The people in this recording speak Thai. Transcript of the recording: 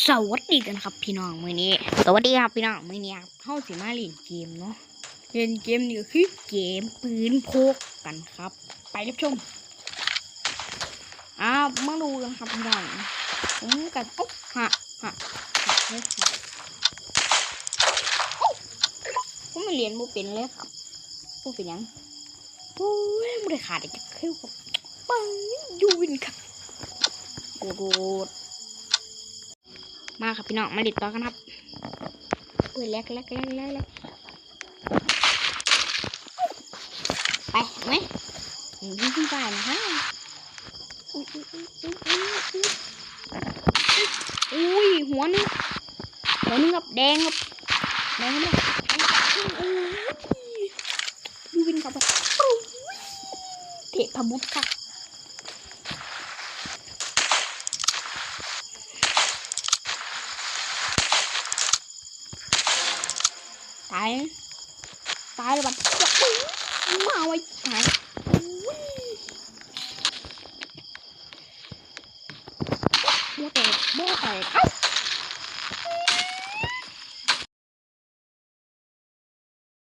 สวัสดีกันครับพี่น้องมื้อนี้สวัสดีครับพี่น้องมื้อนี้ครับเฮาสิมาเล่นเกมเนาะเล่นเกมนี่ก็คือเกมปืนพกกันครับไปรับชมมาดูกันครับพี่น้องผมกันโอ๊ะฮะเนี่ยผมไม่เรียนบ่เป็นเลยครับบ่เป็นหยังโอ้ยบ่ได้ขาดจะคิวครับปังยูวินครับโกดมาครับพี่น้องมาเล่นต่อกันครับเว้ยแลกไปไหมยิงขึ้นไปนะฮะอุ้ยหัวนึงกับแดงครับเนี่ยดูวินครับเตะพบุตรค่ะตายเลยบัดมาไว้หายโม่แตก